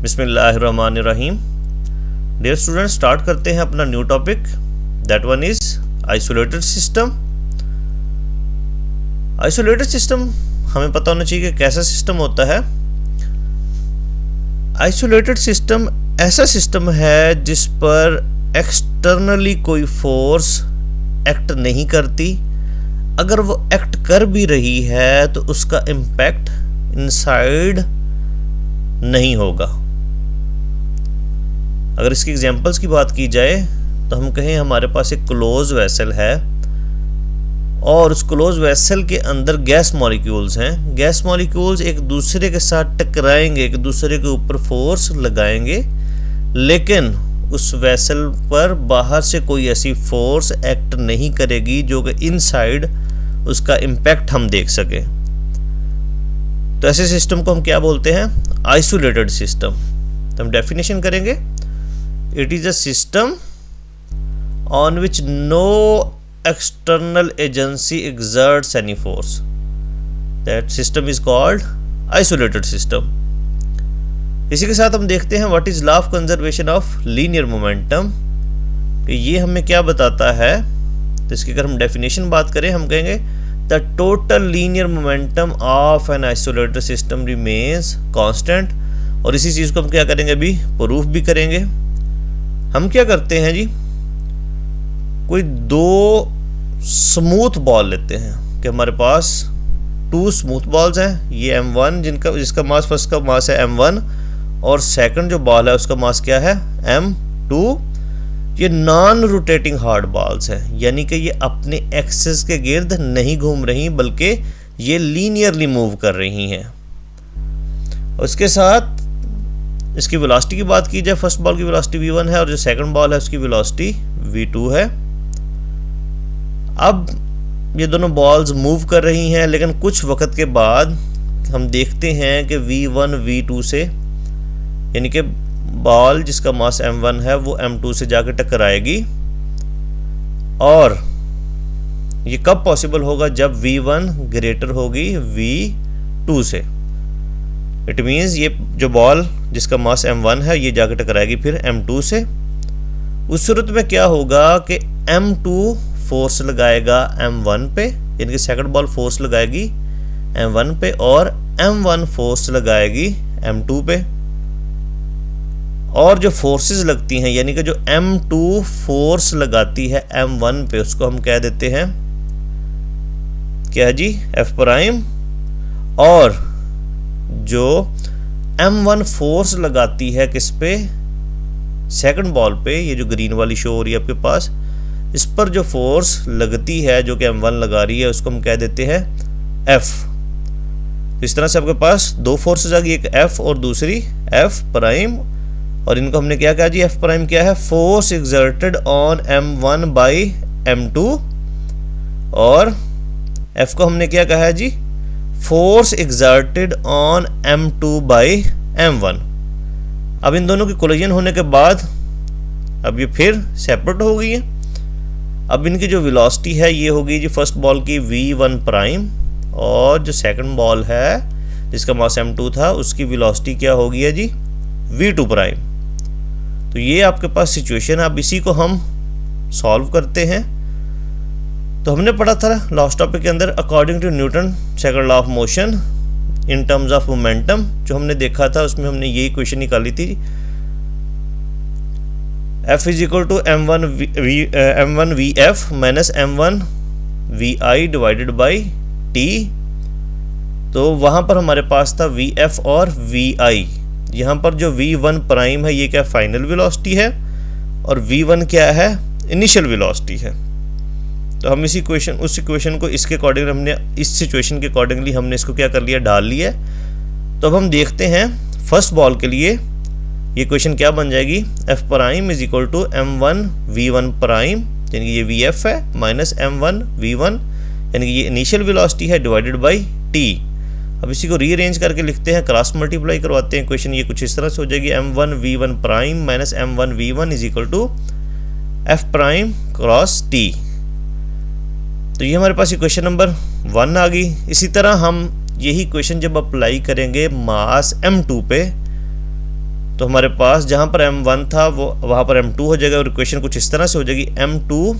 बिस्मिल्लाहिर्रहमानिर्रहीम। Dear student, start करते हैं अपना new topic. That one is isolated system. Isolated system हमें पता होना चाहिए कि कैसा सिस्टम होता है। आइसोलेटेड सिस्टम ऐसा सिस्टम है जिस पर एक्सटर्नली कोई फोर्स एक्ट नहीं करती। अगर वो एक्ट कर भी रही है तो उसका इम्पैक्ट इनसाइड नहीं होगा। अगर इसकी एग्जांपल्स की बात की जाए तो हम कहें हमारे पास एक क्लोज वेसल है और उस क्लोज वेसल के अंदर गैस मॉलिक्यूल्स हैं। गैस मॉलिक्यूल्स एक दूसरे के साथ टकराएंगे, एक दूसरे के ऊपर फोर्स लगाएंगे, लेकिन उस वेसल पर बाहर से कोई ऐसी फोर्स एक्ट नहीं करेगी जो कि इनसाइड उसका इम्पैक्ट हम देख सकें। तो ऐसे सिस्टम को हम क्या बोलते हैं? Isolated system. तो हम डेफिनेशन करेंगे, it is a system on which no external agency exerts any force. That system is called isolated system. इसी के साथ हम देखते हैं what is law of conservation of linear momentum. ये हमें क्या बताता है? तो इसकी अगर हम डेफिनेशन बात करें, हम कहेंगे the total linear momentum of N isolated system remains constant. और इसी चीज को हम क्या करेंगे, अभी प्रूफ भी करेंगे। हम क्या करते हैं जी, कोई दो स्मूथ बॉल लेते हैं कि हमारे पास टू स्मूथ बॉल्स हैं। ये M1 जिसका मास, फर्स्ट का मास है M1 और सेकंड जो बॉल है उसका मास क्या है, M2। ये नॉन रोटेटिंग हार्ड बॉल्स हैं, यानी कि ये अपने एक्सिस के गिर्द नहीं घूम रही बल्कि ये लीनियरली मूव कर रही हैं। उसके साथ इसकी वेलोसिटी की बात की जाए, फर्स्ट बॉल की वेलोसिटी V1 है और जो सेकंड बॉल है उसकी वेलोसिटी V2 है। अब ये दोनों बॉल्स मूव कर रही हैं, लेकिन कुछ वक्त के बाद हम देखते हैं कि V1 V2 से, यानी कि बॉल जिसका मास M1 है वो M2 से जाकर टकराएगी। और ये कब पॉसिबल होगा? जब V1 ग्रेटर होगी V2 से। इट मीन्स ये जो बॉल जिसका मास M1 है ये जाकर टकराएगी फिर M2 से। उस सूरत में क्या होगा कि M2 फोर्स लगाएगा M1 पे, यानी कि सेकंड बॉल फोर्स लगाएगी M1 पे और M1 फोर्स लगाएगी M2 पे। और जो फोर्सेस लगती हैं, यानी कि जो M2 फोर्स लगाती है M1 पे, उसको हम कह देते हैं क्या जी, F प्राइम। और जो M1 फोर्स लगाती है किस पे, सेकंड बॉल पे, ये जो ग्रीन वाली शो हो रही है आपके पास, इस पर जो फोर्स लगती है जो कि M1 लगा रही है उसको हम कह देते हैं F। इस तरह से आपके पास दो फोर्सेस आ गई, एक F और दूसरी F प्राइम। और इनको हमने क्या कहा जी, F प्राइम क्या है, force exerted on M1 by M2। और F को हमने क्या कहा है जी, force exerted on M2 by M1। अब इन दोनों की कोलिजन होने के बाद अब ये फिर सेपरेट हो गई है। अब इनकी जो वेलोसिटी है ये होगी जी फर्स्ट बॉल की V1 प्राइम और जो सेकंड बॉल है जिसका मास M2 था उसकी वेलोसिटी क्या होगी है जी, V2 प्राइम। तो ये आपके पास सिचुएशन है। अब इसी को हम सॉल्व करते हैं। तो हमने पढ़ा था लास्ट टॉपिक के अंदर according to Newton second law of motion in terms of momentum, जो हमने देखा था उसमें हमने यही इक्वेशन निकाली थी, F is equal to M1 VF minus M1 VI divided by T। तो वहाँ पर हमारे पास था VF और VI। यहाँ पर जो V1 प्राइम है ये क्या फाइनल वेलोसिटी है और V1 क्या है, इनिशियल वेलोसिटी है। तो हम इस इक्वेशन को इसके अकॉर्डिंग हमने इस सिचुएशन के अकॉर्डिंगली हमने इसको क्या कर लिया, डाल लिया। तो अब हम देखते हैं फर्स्ट बॉल के लिए ये इक्वेशन क्या बन जाएगी, F prime is equal to M1 V1 prime, यानी कि ये VF है माइनस M1 V1, यानी कि ये इनिशियल वेलोसिटी है डिवाइडेड बाई T। अब इसी को रीअरेंज करके लिखते हैं, क्रॉस मल्टीप्लाई करवाते हैं इक्वेशन, ये कुछ इस तरह से हो जाएगी M1 V1 prime minus M1 V1 is equal to F prime cross T। तो ये हमारे पास इक्वेशन नंबर 1 आ गई। इसी तरह हम यही इक्वेशन जब अप्लाई करेंगे मास M2 पे, तो हमारे पास जहाँ पर m1 था वो वहाँ पर m2 हो जाएगा और इक्वेशन कुछ इस तरह से हो जाएगी m2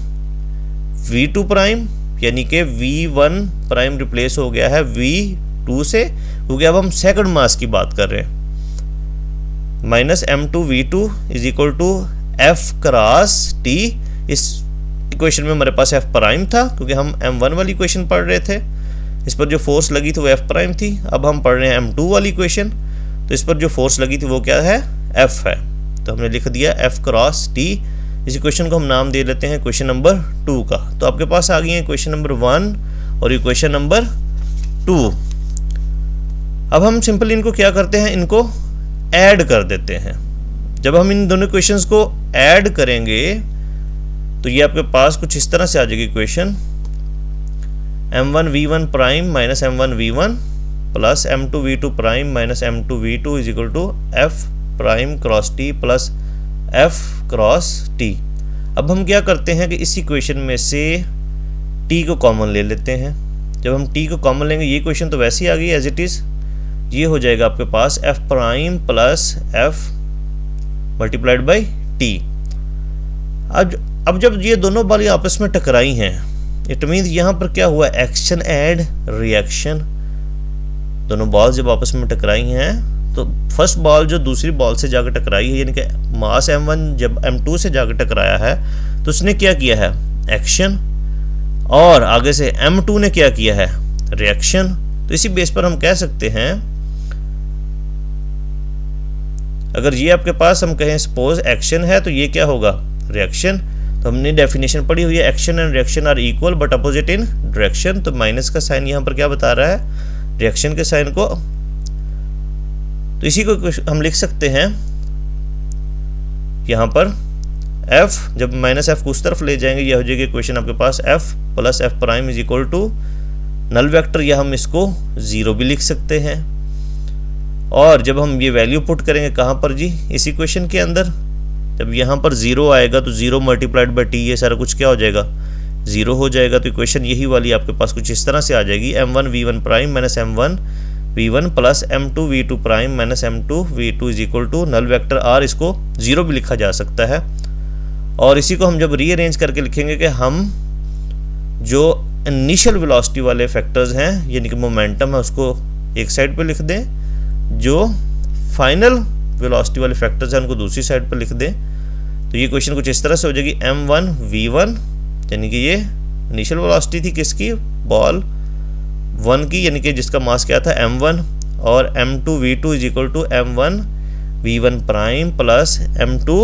v2 प्राइम, यानी कि v1 प्राइम रिप्लेस हो गया है v2 से, क्योंकि अब हम सेकंड मास की बात कर रहे हैं, minus m2 v2 is equal to f cross t। इस इक्वेशन में हमारे पास f प्राइम था क्योंकि हम m1 वाली इक्वेशन पढ़ रहे थे, इस पर जो फोर्स लगी थी वो f प्राइम थी। अब हम पढ़ रहे हैं m2 वाली इक्वेशन, तो इस पर जो फोर्स लगी थी वो क्या है, f है, तो हमने लिख दिया f क्रॉस t। इस इक्वेशन को हम नाम दे लेते हैं क्वेश्चन नंबर 2 का। तो आपके पास आ गई है क्वेश्चन नंबर 1 और इक्वेशन नंबर 2। अब हम सिंपली इनको क्या करते हैं, इनको ऐड कर देते हैं। जब हम इन दोनों इक्वेशंस को ऐड करेंगे तो ये आपके पास कुछ इस तरह से आ जाएगी equation, m1 v1 prime minus m1 v1 plus m2 v2 prime minus m2 v2 is equal to f prime cross t plus f cross t। अब हम क्या करते हैं कि इस इक्वेशन में से t को कॉमन ले लेते हैं। जब हम t को कॉमन लेंगे, ये इक्वेशन तो वैसे ही आ गई एज इट इज़, ये हो जाएगा आपके पास f prime plus f multiplied by t। अब जब ये दोनों बाली आपस में टकराई हैं, इट मीन्स यहाँ पर क्या हुआ, एक्शन एंड रिएक्शन। दोनों बॉल जब आपस में टकराई हैं तो फर्स्ट बॉल जो दूसरी बॉल से जाकर टकराई है, यानी कि मास m1 जब m2 से जाकर टकराया है तो उसने क्या किया है, एक्शन, और आगे से m2 ने क्या किया है, रिएक्शन। तो इसी बेस पर हम कह सकते हैं, अगर ये आपके पास हम कहें सपोज एक्शन है तो ये क्या होगा, रिएक्शन। तो हमने डेफिनेशन पढ़ी हुई है, action and reaction are equal but opposite in direction. तो माइनस का साइन यहाँ पर क्या बता रहा है, रिएक्शन के साइन को। तो इसी को हम लिख सकते हैं यहाँ पर f, जब माइनस f को उस तरफ ले जाएंगे यह हो जाएगी इक्वेशन आपके पास f plus f prime is equal to null vector, या हम इसको 0 भी लिख सकते हैं। और जब हम ये वैल्यू पुट करेंगे कहाँ पर जी, इस इक्वेशन के अंदर, जब यहाँ पर 0 आएगा तो 0 मल्टीप्लाइड बाई t, ये सारा कुछ क्या हो जाएगा, 0 हो जाएगा। तो इक्वेशन यही वाली आपके पास कुछ इस तरह से आ जाएगी, m1 v1 prime minus m1 v1 plus m2 v2 prime minus m2 v2 is equal to null vector r, इसको 0 भी लिखा जा सकता है। और इसी को हम जब रीअरेंज करके लिखेंगे कि हम जो इनिशियल वेलोसिटी वाले फैक्टर्स हैं, यानी कि मोमेंटम है, उसको एक साइड पे लिख दें, जो फाइनल वेलोसिटी वाले फैक्टर्स हैं उनको दूसरी साइड पर लिख दें। तो ये क्वेश्चन कुछ इस तरह से हो जाएगी, m1 v1, यानी कि ये इनिशियल वेलोसिटी थी किसकी, बॉल 1 की, यानी कि जिसका मास क्या था m1, और m2 v2 is equal to m1 v1 prime plus m2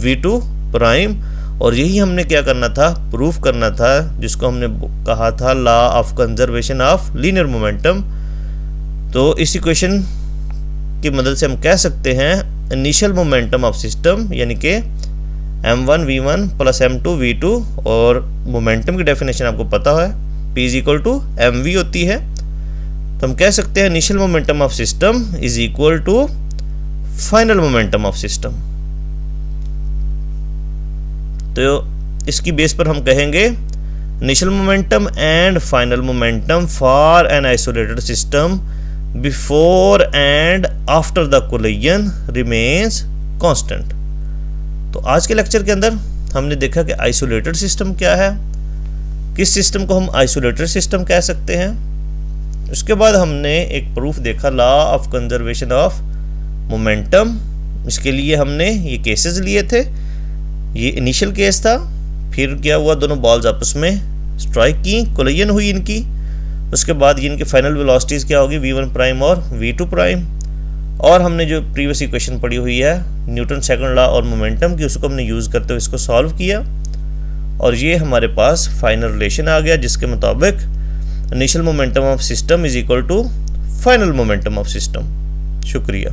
v2 prime. और यही हमने क्या करना था, प्रूफ करना था, जिसको हमने कहा था law of conservation of linear momentum. तो इस इक्वेशन की मदद से हम कह सकते हैं इनिशियल मोमेंटम ऑफ सिस्टम, यानी कि m1 v1 plus m2 v2, और मोमेंटम की डेफिनेशन आपको पता है, p is equal to mv होती है। तो हम कह सकते हैं initial momentum of system is equal to final momentum of system. तो इसकी बेस पर हम कहेंगे initial momentum and final momentum for an isolated system before and after the collision remains constant. तो आज के लेक्चर के अंदर हमने देखा कि आइसोलेटेड सिस्टम क्या है, किस सिस्टम को हम आइसोलेटेड सिस्टम कह सकते हैं। उसके बाद हमने एक प्रूफ देखा law of conservation of momentum. इसके लिए हमने ये केसेस लिए थे, ये इनिशियल केस था, फिर क्या हुआ, दोनों बॉल्स आपस में स्ट्राइक की, कोलिजन हुई इनकी, उसके बाद ये इनकी फाइनल वेलोसिटीज क्या होगी, v1 प्राइम और v2 प्राइम। और हमने जो प्रीवियस इक्वेशन पढ़ी हुई है न्यूटन सेकंड लॉ और मोमेंटम की, उसको हमने यूज़ करते हुए इसको सॉल्व किया, और ये हमारे पास फाइनल रिलेशन आ गया, जिसके मुताबिक initial momentum of system is equal to final momentum of system. शुक्रिया।